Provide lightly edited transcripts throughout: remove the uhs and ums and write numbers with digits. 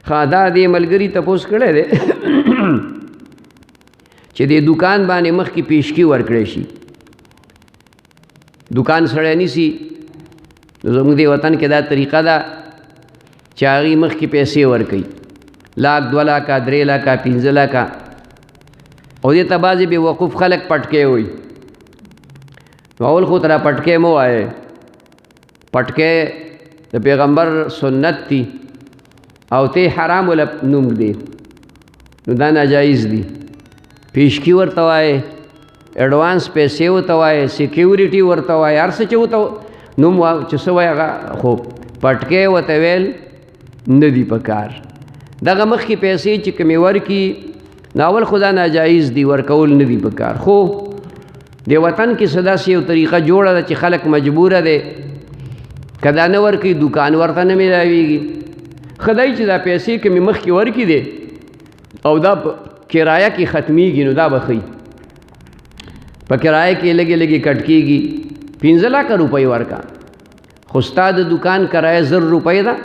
دا دې ملګري تپوس کړی دی چې دې دکان باندې مخکې پیشکي ورکړی شي. دکان سړی نیسي، زموږ دې وطن کې دا طریقه ده چې هغې مخکې پیسې ورکوي، 1,00,000 2 لکه 3 لکه 15 لکه، او دې ته بعضې بې وقوف خلک پټکې وایي. نو اول خو ته را پټکې مه وایې، پټکې د پیغمبر سنت دي او ته حرام ولا نوم دی، نو دا ناجایز دي. پیشکی ورته وایې، ایډوانس پیسې ورته وایې، سیکیورټي ورته وایې، هر څه چې ورته نوم چې څه وایي هغه، خو پټکې ورته ویل نه دي په کار. دغه مخکې پیسې چې کومې ورکي نو اول خو دا ناجایز دي، ورکول نه دي په کار. خو د وطن کې څه داسې یو طریقه جوړه ده چې خلک مجبوره دی که دا نه ورکوي دکان ورته نه میلاویږي. خدای چې دا پیسې کومې مخکې ورکي دی او دا په کرایه کې ختمیږي نو دا به ښي، په کرایه کې لږې لږې کټ کېږي. 15 لکه روپۍ ورکا، خو ستا د دکان کرایه 1000 روپۍ ده،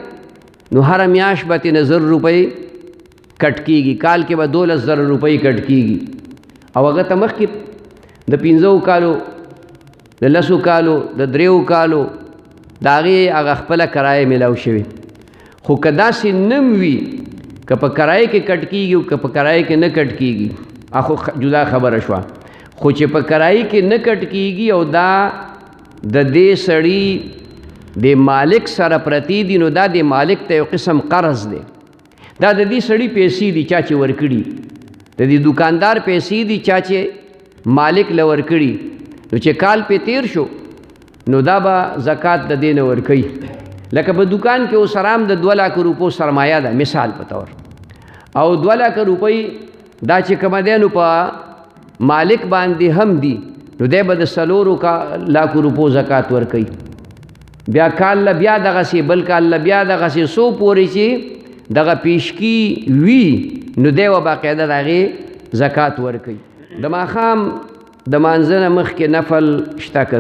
نو هره میاشت به ترېنه 1000 روپۍ کټ کېږي، کال کې به 12,000 روپۍ کټ کېږي. او هغه ته مخکې د 15 کالو د 10 کالو د 3 کالو د هغې هغه خپله کرایه میلاو شوې. خو که داسې نم وي، که په کرایه کې کټ کېږي او که په کرایه کې نه کټ کېږي، خو جدا خبره شوه. خو چې په کرایه کې نه کټ کېږي او دا د دې سړي د مالک سره پرتی دي، نو دا د مالک ته یو قسم قرض دی. دا د دې سړي پیسې دي چا چې ورکړي، د دې دکاندار پیسې دي چا چې مالک له ورکړي. نو چې کال پې تیر شو نو دا به زکات د دې نه ورکوي. لکه په دکان کې اوس ارام د 2 لک روپو سرمایه ده مثال په طور، او 2 لک روپۍ دا چې کومه دی نو په مالک باندې هم دي، نو دی به د 4 لک روپو زکات ورکوي. بیا کال له بیا دغسې بل کال له بیا دغسې څو پورې چې دغه پیشکي وي نو دی به باقاعده د هغې زکات ورکوي. د ماښام د مانځه نه مخکې نفل شته که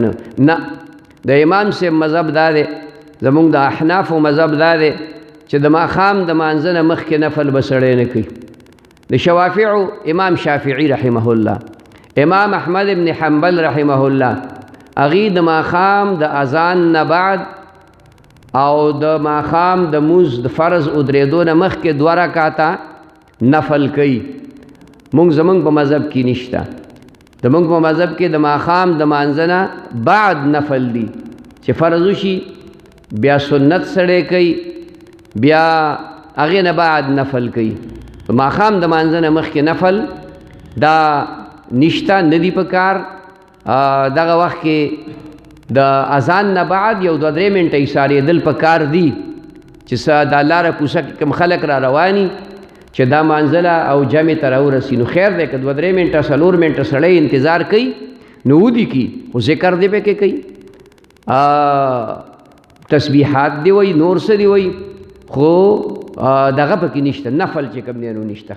نه؟ د امام صاحب مذهب دا دی، زمونږ د احنافو مذهب دا دی چې د ماښام د مانځه نه مخکې نفل به سړی نه کوي. د شوافعو امام شافعي رحمه الله، امام احمد ابن حنبل رحمه الله، هغې د ماښام د اذان نه بعد او د ماښام د مونځ د فرض ودرېدو نه مخکې 2 رکعاته نفل کوي. زمونږ په مذهب کې نشته. زمونږ په مذهب کې د ماښام د مانځه نه بعد نفل دي، چې فرض وشي بیا سنت سړی کوي، بیا هغې نه بعد نفل کوي. ماښام د مانځه نه مخکې نفل دا نشته، نه دي په کار. دغه وخت کې د اذان نه بعد یو 2-3 منټه ایسارېدل په کار دي چې څه دا لاره کوڅه کې کوم خلک را رواني چې دا مانځله او جمع ته راورسي، نو خیر دی که 2-3 منټه 4 منټه سړی انتظار کوي نو ودي کی، خو ذکر دی پکې کوي، تسبیحات دی وایي، نور څه دی وایي، خو دغه پکې نشته، نفل چې کوم دی نو نشته.